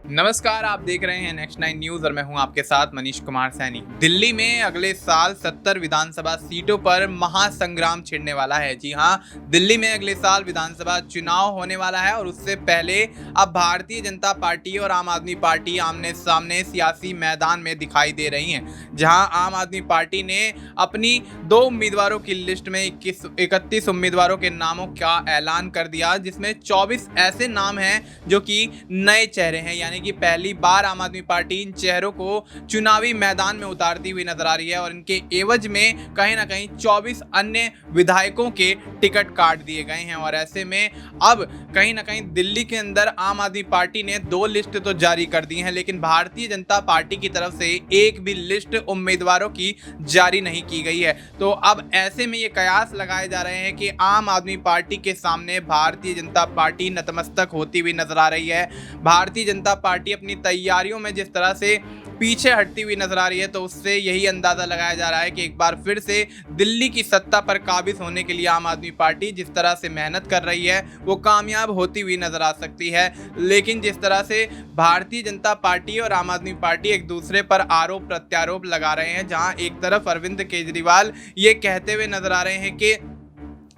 नमस्कार, आप देख रहे हैं नेक्स्ट 9 न्यूज और मैं हूं आपके साथ मनीष कुमार सैनी। दिल्ली में अगले साल 70 विधानसभा सीटों पर महासंग्राम छिड़ने वाला है। जी हां, दिल्ली में अगले साल विधानसभा चुनाव होने वाला है और उससे पहले अब भारतीय जनता पार्टी और आम आदमी पार्टी आमने सामने सियासी मैदान में दिखाई दे रही हैं। जहां आम आदमी पार्टी ने अपनी 2 उम्मीदवारों की लिस्ट में 31 उम्मीदवारों के नामों का ऐलान कर दिया, जिसमें 24 ऐसे नाम हैं जो कि नए चेहरे हैं, यानी कि पहली बार आम आदमी पार्टी इन चेहरों को चुनावी मैदान में उतारती हुई नजर आ रही है और इनके एवज में कहीं ना कहीं 24 अन्य विधायकों के टिकट काट दिए गए हैं। और ऐसे में अब कहीं ना कहीं दिल्ली के अंदर आम आदमी पार्टी ने 2 लिस्ट तो जारी कर दी हैं, लेकिन भारतीय जनता पार्टी की तरफ से एक भी लिस्ट उम्मीदवारों की जारी नहीं की गई है। तो अब ऐसे में ये कयास लगाए जा रहे हैं कि आम आदमी पार्टी के सामने भारतीय जनता पार्टी नतमस्तक होती हुई नजर आ रही है। भारतीय जनता पार्टी अपनी तैयारियों में जिस तरह से पीछे हटती हुई नजर आ रही है, तो उससे यही अंदाजा लगाया जा रहा है कि एक बार फिर से दिल्ली की सत्ता पर काबिज होने के लिए आम आदमी पार्टी जिस तरह से मेहनत कर रही है वो कामयाब होती हुई नजर आ सकती है। लेकिन जिस तरह से भारतीय जनता पार्टी और आम आदमी पार्टी एक दूसरे पर आरोप प्रत्यारोप लगा रहे हैं, जहां एक तरफ अरविंद केजरीवाल ये कहते हुए नजर आ रहे हैं कि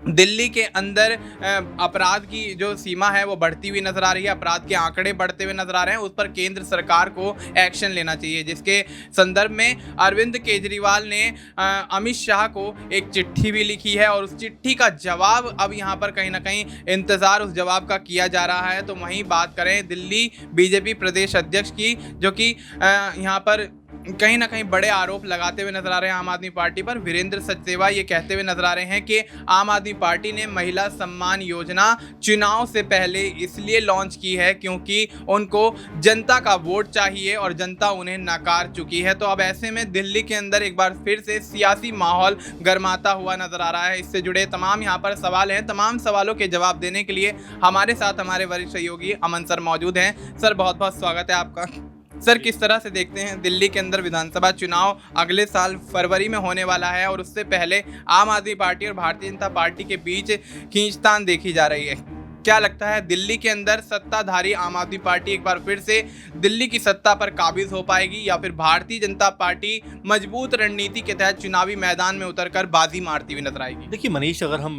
दिल्ली के अंदर अपराध की जो सीमा है वो बढ़ती हुई नजर आ रही है, अपराध के आंकड़े बढ़ते हुए नजर आ रहे हैं, उस पर केंद्र सरकार को एक्शन लेना चाहिए। जिसके संदर्भ में अरविंद केजरीवाल ने अमित शाह को एक चिट्ठी भी लिखी है और उस चिट्ठी का जवाब अब यहाँ पर कहीं ना कहीं इंतजार उस जवाब का किया जा रहा है। तो वहीं बात करें दिल्ली बीजेपी प्रदेश अध्यक्ष की, जो कि यहाँ पर कहीं ना कहीं बड़े आरोप लगाते हुए नजर आ रहे हैं आम आदमी पार्टी पर। वीरेंद्र सचदेवा ये कहते हुए नजर आ रहे हैं कि आम आदमी पार्टी ने महिला सम्मान योजना चुनाव से पहले इसलिए लॉन्च की है क्योंकि उनको जनता का वोट चाहिए और जनता उन्हें नकार चुकी है। तो अब ऐसे में दिल्ली के अंदर एक बार फिर से सियासी माहौल गर्माता हुआ नजर आ रहा है। इससे जुड़े तमाम यहाँ पर सवाल हैं, तमाम सवालों के जवाब देने के लिए हमारे साथ हमारे वरिष्ठ सहयोगी अमन सर मौजूद हैं। सर, बहुत बहुत स्वागत है आपका। सर, किस तरह से देखते हैं दिल्ली के अंदर विधानसभा चुनाव अगले साल फरवरी में होने वाला है और उससे पहले आम आदमी पार्टी और भारतीय जनता पार्टी के बीच खींचतान देखी जा रही है? क्या लगता है, दिल्ली के अंदर सत्ताधारी आम आदमी पार्टी एक बार फिर से दिल्ली की सत्ता पर काबिज हो पाएगी या फिर भारतीय जनता पार्टी मजबूत रणनीति के तहत चुनावी मैदान में उतरकर बाजी मारती हुई नजर आएगी? देखिए मनीष, अगर हम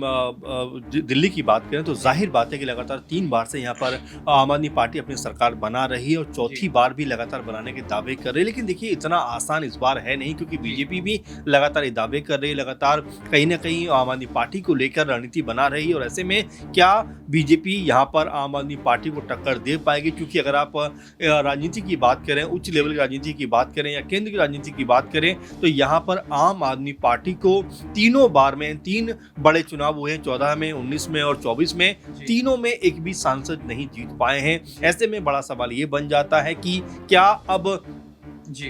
दिल्ली की बात करें तो जाहिर बात है कि लगातार 3 बार से यहाँ पर आम आदमी पार्टी अपनी सरकार बना रही है और चौथी बार भी लगातार बनाने के दावे कर रही है। लेकिन देखिए, इतना आसान इस बार है नहीं, क्योंकि बीजेपी भी लगातार ये दावे कर रही है, लगातार कहीं ना कहीं आम आदमी पार्टी को लेकर रणनीति बना रही है। और ऐसे में क्या बीजेपी यहाँ पर आम आदमी पार्टी को टक्कर दे पाएगी? क्योंकि अगर आप राजनीति की बात करें, उच्च लेवल की राजनीति की बात करें या केंद्र की राजनीति की बात करें, तो यहाँ पर आम आदमी पार्टी को तीनों बार में 3 बड़े चुनाव हुए हैं, 14 में, 19 में और 24 में, तीनों में एक भी सांसद नहीं जीत पाए हैं। ऐसे में बड़ा सवाल ये बन जाता है कि क्या अब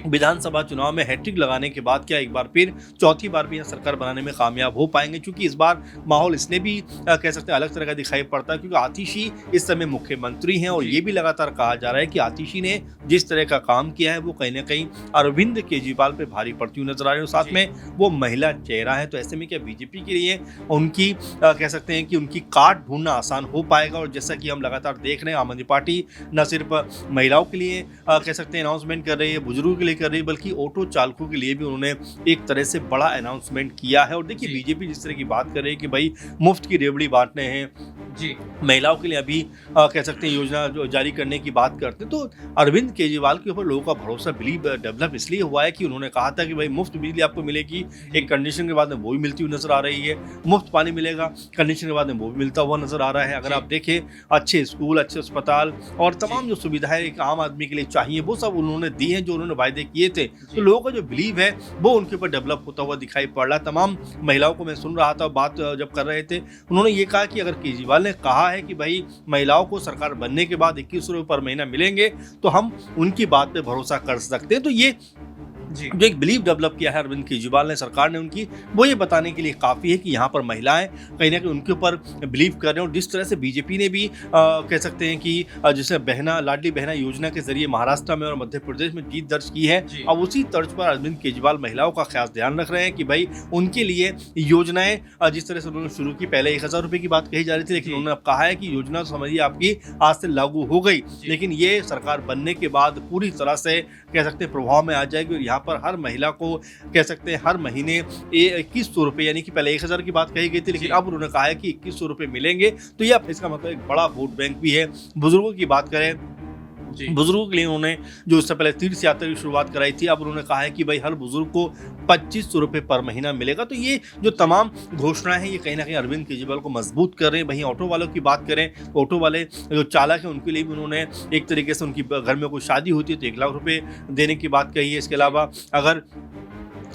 विधानसभा चुनाव में हैट्रिक लगाने के बाद क्या एक बार फिर चौथी बार भी यहाँ सरकार बनाने में कामयाब हो पाएंगे? क्योंकि इस बार माहौल इसलिए भी कह सकते हैं अलग तरह का दिखाई पड़ता है क्योंकि आतिशी इस समय मुख्यमंत्री हैं और ये भी लगातार कहा जा रहा है कि आतिशी ने जिस तरह का काम किया है वो कहीं ना कहीं अरविंद केजरीवाल पे भारी पड़ती हुई नजर आ रही है। साथ में वो महिला चेहरा है, तो ऐसे में क्या बीजेपी के लिए उनकी कह सकते हैं कि उनकी काट ढूंढना आसान हो पाएगा? और जैसा कि हम लगातार देख रहे हैं, आम आदमी पार्टी न सिर्फ महिलाओं के लिए कह सकते हैं अनाउंसमेंट कर रही है, बुजुर्गों के लिए कर रही है, बल्कि ऑटो चालकों के लिए भी उन्होंने एक तरह से बड़ा अनाउंसमेंट किया है। और देखिए, बीजेपी जिस तरह की बात कर रही है कि भाई मुफ्त की रेवड़ी बांटने हैं जी, महिलाओं के लिए अभी कह सकते हैं योजना जो जारी करने की बात करते हैं, तो अरविंद केजरीवाल के ऊपर लोगों का भरोसा बिलीव डेवलप इसलिए हुआ है कि उन्होंने कहा था कि भाई मुफ्त बिजली आपको मिलेगी, एक कंडीशन के बाद में वो भी मिलती हुई नजर आ रही है, मुफ्त पानी मिलेगा, कंडीशन के बाद में वो भी मिलता हुआ नजर आ रहा है। अगर आप देखें, अच्छे स्कूल, अच्छे अस्पताल और तमाम जो सुविधाएं एक आम आदमी के लिए चाहिए वो सब उन्होंने दी हैं जो उन्होंने वायदे किए थे। तो लोगों का जो बिलीव है वो उनके ऊपर डेवलप होता हुआ दिखाई पड़ रहा है। तमाम महिलाओं को मैं सुन रहा था, बात जब कर रहे थे, उन्होंने ये कहा कि अगर केजरीवाल ने कहा है कि भाई महिलाओं को सरकार बनने के बाद 21 रुपये पर महीना मिलेंगे तो हम उनकी बात पे भरोसा कर सकते हैं। तो ये जी जो एक बिलीव डेवलप किया है अरविंद केजरीवाल ने, सरकार ने उनकी, वो ये बताने के लिए काफ़ी है कि यहाँ पर महिलाएं कहीं ना कहीं उनके ऊपर बिलीव कर रहे हैं। और जिस तरह से बीजेपी ने भी कह सकते हैं कि जैसे बहना लाडली बहना योजना के जरिए महाराष्ट्र में और मध्य प्रदेश में जीत दर्ज की है, जी। अब उसी तर्ज पर अरविंद केजरीवाल महिलाओं का खास ध्यान रख रहे हैं कि भाई उनके लिए योजनाएं जिस तरह से उन्होंने शुरू की, पहले 1,000 रुपये की बात कही जा रही थी, लेकिन जी। उन्होंने अब कहा है कि योजना तो समझिए आपकी आज से लागू हो गई, लेकिन ये सरकार बनने के बाद पूरी तरह से कह सकते हैं प्रभाव में आ जाएगी। और यहाँ पर हर महिला को कह सकते हैं हर महीने 2,100 रुपये, यानी कि पहले 1,000 की बात कही गई थी, लेकिन अब उन्होंने कहा है कि 2,100 रुपये मिलेंगे। तो ये इसका मतलब एक बड़ा वोट बैंक भी है। बुजुर्गों की बात करें, बुजुर्गों के लिए उन्होंने जो उससे पहले तीर्थ यात्रा की शुरुआत कराई थी, अब उन्होंने कहा है कि भाई हर बुजुर्ग को 2,500 रुपये पर महीना मिलेगा। तो ये जो तमाम घोषणाएं हैं ये कहीं ना कहीं अरविंद केजरीवाल को मजबूत कर रहे हैं। वहीं ऑटो वालों की बात करें, ऑटो वाले जो चालक हैं उनके लिए भी उन्होंने एक तरीके से उनकी घर में कोई शादी होती है तो 1 लाख रुपये देने की बात कही है। इसके अलावा अगर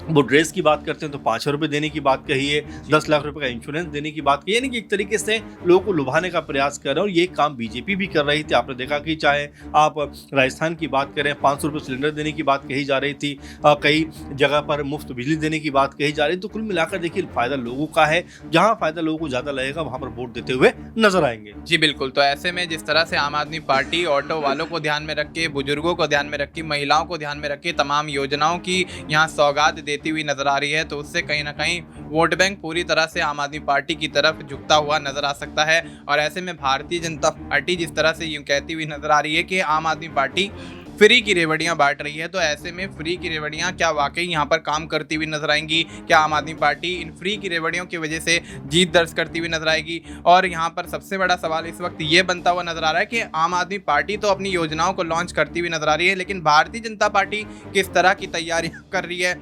वो ड्रेस की बात करते हैं तो 500 रुपये देने की बात कही है, 10 लाख रुपए का इंश्योरेंस देने की बात कही है। यानी कि एक तरीके से लोगों को लुभाने का प्रयास कर रहे हैं। और ये काम बीजेपी भी कर रही थी। आपने देखा कि चाहे आप राजस्थान की बात करें, 500 रुपये सिलेंडर देने की बात कही जा रही थी, कई जगह पर मुफ्त बिजली देने की बात कही जा रही थी। तो कुल मिलाकर देखिए फ़ायदा लोगों का है, जहाँ फ़ायदा लोगों को ज़्यादा लगेगा वहाँ पर वोट देते हुए नजर आएंगे। जी बिल्कुल। तो ऐसे में जिस तरह से आम आदमी पार्टी ऑटो वालों को ध्यान में रख के, बुजुर्गों को ध्यान में रख के, महिलाओं को ध्यान में रख के तमाम योजनाओं की यहाँ सौगात देती हुई नजर आ रही है, तो उससे कहीं ना कहीं वोट बैंक पूरी तरह से आम आदमी पार्टी की तरफ झुकता हुआ नजर आ सकता है। और ऐसे में भारतीय जनता पार्टी जिस तरह से यूं कहती हुई नजर आ रही है कि आम आदमी पार्टी फ्री की रेवड़ियां बांट रही है, तो ऐसे में फ्री की रेवड़ियां क्या वाकई यहाँ पर काम करती हुई नजर आएंगी? क्या आम आदमी पार्टी इन फ्री की रेवड़ियों की वजह से जीत दर्ज करती हुई नजर आएगी? और यहाँ पर सबसे बड़ा सवाल इस वक्त ये बनता हुआ नजर आ रहा है कि आम आदमी पार्टी तो अपनी योजनाओं को लॉन्च करती हुई नजर आ रही है, लेकिन भारतीय जनता पार्टी किस तरह की तैयारियां कर रही है?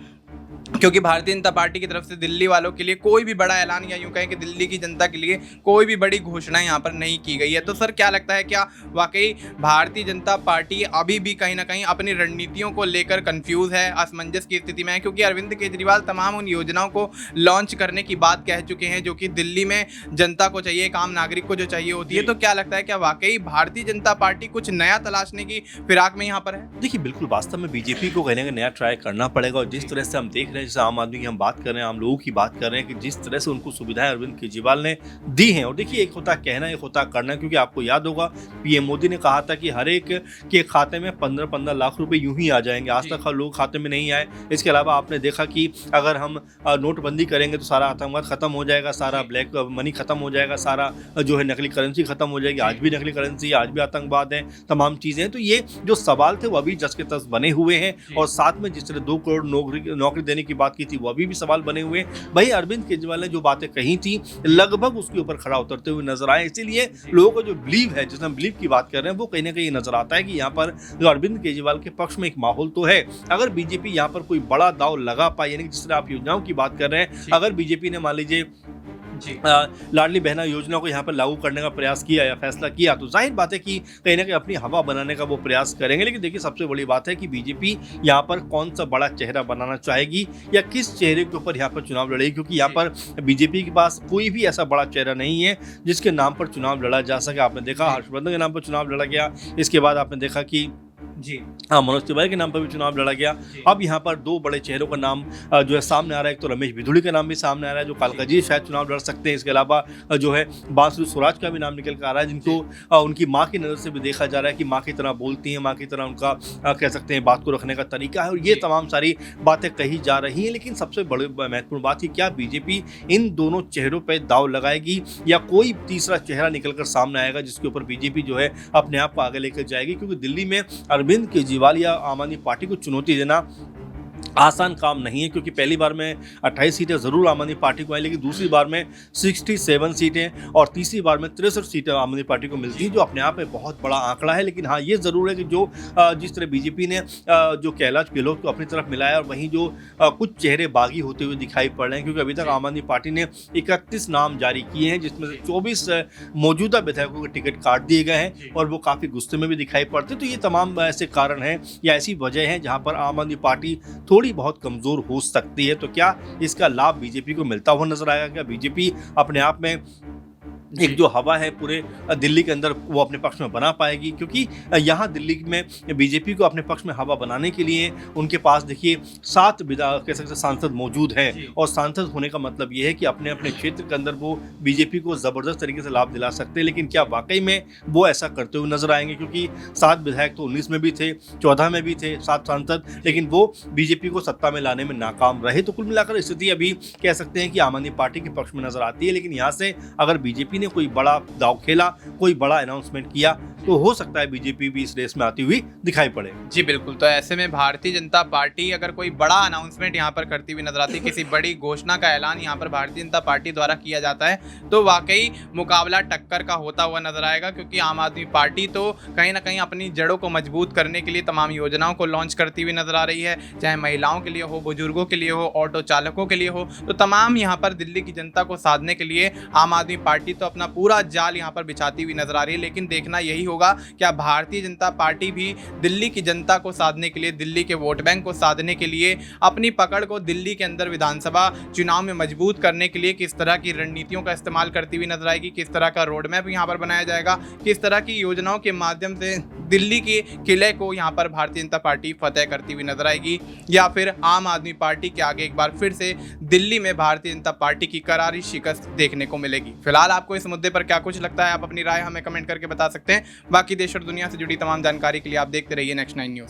क्योंकि भारतीय जनता पार्टी की तरफ से दिल्ली वालों के लिए कोई भी बड़ा ऐलान, या यूं कहें कि दिल्ली की जनता के लिए कोई भी बड़ी घोषणा यहाँ पर नहीं की गई है। तो सर क्या लगता है, क्या वाकई भारतीय जनता पार्टी अभी भी कहीं ना कहीं अपनी रणनीतियों को लेकर कंफ्यूज है, असमंजस की स्थिति में है? क्योंकि अरविंद केजरीवाल तमाम उन योजनाओं को लॉन्च करने की बात कह चुके हैं जो कि दिल्ली में जनता को चाहिए, एक आम नागरिक को जो चाहिए होती है। तो क्या लगता है, क्या वाकई भारतीय जनता पार्टी कुछ नया तलाशने की फिराक में यहाँ पर है? देखिए बिल्कुल, वास्तव में बीजेपी को कहीं ना नया ट्राई करना पड़ेगा। और जिस तरह से हम देख रहे हैं, जैसे आम आदमी की हम बात कर रहे हैं, आम लोगों की बात कर रहे हैं कि जिस तरह से उनको सुविधाएं अरविंद केजरीवाल ने दी हैं। और देखिए एक होता कहना, एक होता करना। क्योंकि आपको याद होगा पीएम मोदी ने कहा था कि हर एक के खाते में 15-15 लाख रुपए यूं ही आ जाएंगे। आज तक हर लोग खाते में नहीं आए। इसके अलावा आपने देखा कि अगर हम नोटबंदी करेंगे तो सारा आतंकवाद खत्म हो जाएगा, सारा ब्लैक मनी खत्म हो जाएगा, सारा जो है नकली करेंसी खत्म हो जाएगी। आज भी नकली करेंसी, आज भी आतंकवाद है, तमाम चीजें हैं। तो ये जो सवाल थे वो अभी जस के तस बने हुए हैं। और साथ में जिस तरह 2 करोड़ नौकरी देने की बात की थी वो अभी भी सवाल बने हुए। भाई अरविंद केजरीवाल ने जो बातें कही थी लगभग उसके ऊपर खड़ा उतरते हुए नजर आए। इसीलिए लोगों को जो बिलीव है, जिस हम बिलीव की बात कर रहे हैं, वो कहीं ना कहीं नजर आता है कि यहाँ पर जो अरविंद केजरीवाल के पक्ष में एक माहौल तो है। अगर बीजेपी यहाँ पर कोई बड़ा दाव लगा पाए, यानी जिस तरह आप योजनाओं की बात कर रहे हैं, अगर बीजेपी ने मान लीजिए लाडली बहना योजना को यहाँ पर लागू करने का प्रयास किया या फैसला किया, तो जाहिर बात है कि कहीं ना कहीं अपनी हवा बनाने का वो प्रयास करेंगे। लेकिन देखिए सबसे बड़ी बात है कि बीजेपी यहाँ पर कौन सा बड़ा चेहरा बनाना चाहेगी या किस चेहरे के ऊपर यहाँ पर चुनाव लड़ेगी। क्योंकि यहाँ पर बीजेपी के पास कोई भी ऐसा बड़ा चेहरा नहीं है जिसके नाम पर चुनाव लड़ा जा सके। आपने देखा हर्षवर्धन के नाम पर चुनाव लड़ा गया, इसके बाद आपने देखा कि मनोज तिवारी के नाम पर भी चुनाव लड़ा गया। अब यहाँ पर 2 बड़े चेहरों का नाम जो है सामने आ रहा है। एक तो रमेश बिधूड़ी का नाम भी सामने आ रहा है, जो कालकाजी शायद चुनाव लड़ सकते हैं। इसके अलावा जो है बांसुरी स्वराज का भी नाम निकल कर आ रहा है, जिनको उनकी माँ की नज़र से भी देखा जा रहा है कि माँ की तरह बोलती हैं, माँ की तरह उनका कह सकते हैं बात को रखने का तरीका है। और ये तमाम सारी बातें कही जा रही हैं। लेकिन सबसे बड़ी महत्वपूर्ण बात कि क्या बीजेपी इन दोनों चेहरों पर दाव लगाएगी या कोई तीसरा चेहरा निकल कर सामने आएगा जिसके ऊपर बीजेपी जो है अपने आप को आगे लेकर जाएगी। क्योंकि दिल्ली में अरविंद केजरीवाल या आम आदमी पार्टी को चुनौती देना आसान काम नहीं है। क्योंकि पहली बार में 28 सीटें जरूर आम आदमी पार्टी को आई, लेकिन दूसरी बार में 67 सीटें और तीसरी बार में 63 सीटें आम आदमी पार्टी को मिलती हैं, जो अपने आप में बहुत बड़ा आंकड़ा है। लेकिन हाँ, ये जरूर है कि जो जिस तरह बीजेपी ने जो कैलाश गहलोत को अपनी तरफ मिलाया, और वहीं जो कुछ चेहरे बागी होते हुए दिखाई पड़ रहे हैं। क्योंकि अभी तक आम आदमी पार्टी ने 31 नाम जारी किए हैं, जिसमें से 24 मौजूदा विधायकों के टिकट काट दिए गए हैं और वो काफ़ी गुस्से में भी दिखाई पड़ते। तो ये तमाम ऐसे कारण हैं या ऐसी वजह है जहाँ पर आम आदमी पार्टी थोड़ी बहुत कमजोर हो सकती है। तो क्या इसका लाभ बीजेपी को मिलता हुआ नजर आएगा? क्या बीजेपी अपने आप में एक जो हवा है पूरे दिल्ली के अंदर वो अपने पक्ष में बना पाएगी, क्योंकि यहाँ दिल्ली में बीजेपी को अपने पक्ष में हवा बनाने के लिए उनके पास देखिए 7 कह सकते सांसद मौजूद हैं, और सांसद होने का मतलब ये है कि अपने अपने क्षेत्र के अंदर वो बीजेपी को ज़बरदस्त तरीके से लाभ दिला सकते हैं। लेकिन क्या वाकई में वो ऐसा करते हुए नजर आएंगे? क्योंकि 7 विधायक तो 19 में भी थे, 14 में भी थे 7 सांसद, लेकिन वो बीजेपी को सत्ता में लाने में नाकाम रहे। तो कुल मिलाकर स्थिति अभी कह सकते हैं कि आम आदमी पार्टी के पक्ष में नजर आती है। लेकिन यहाँ से अगर बीजेपी ने कोई बड़ा दांव खेला, कोई बड़ा अनाउंसमेंट किया, तो हो सकता है बीजेपी भी इस रेस में आती हुई दिखाई पड़े। जी बिल्कुल। तो ऐसे में भारतीय जनता पार्टी अगर कोई बड़ा अनाउंसमेंट यहाँ पर करती हुई नजर आती है, किसी बड़ी घोषणा का ऐलान यहाँ पर भारतीय जनता पार्टी द्वारा किया जाता है, तो वाकई मुकाबला टक्कर का होता हुआ नजर आएगा। क्योंकि आम आदमी पार्टी तो कहीं ना कहीं अपनी जड़ों को मजबूत करने के लिए तमाम योजनाओं को लॉन्च करती हुई नजर आ रही है, चाहे महिलाओं के लिए हो, बुजुर्गों के लिए हो, ऑटो चालकों के लिए हो। तो तमाम यहाँ पर दिल्ली की जनता को साधने के लिए आम आदमी पार्टी तो अपना पूरा जाल यहाँ पर बिछाती हुई नजर आ रही है। लेकिन देखना यही होगा क्या भारतीय जनता पार्टी भी दिल्ली की जनता को साधने के लिए, दिल्ली के वोट बैंक को साधने के लिए, अपनी पकड़ को दिल्ली के अंदर विधानसभा चुनाव में मजबूत करने के लिए किस तरह की रणनीतियों का इस्तेमाल करती हुई नजर आएगी, किस तरह का रोड मैप यहाँ पर बनाया जाएगा, किस तरह की योजनाओं के माध्यम से दिल्ली के किले को यहाँ पर भारतीय जनता पार्टी फतेह करती हुई नजर आएगी, या फिर आम आदमी पार्टी के आगे एक बार फिर से दिल्ली में भारतीय जनता पार्टी की करारी शिकस्त देखने को मिलेगी। फिलहाल आपको इस मुद्दे पर क्या कुछ लगता है, आप अपनी राय हमें कमेंट करके बता सकते हैं। बाकी देश और दुनिया से जुड़ी तमाम जानकारी के लिए आप देखते रहिए नेक्स्ट 9 न्यूज़।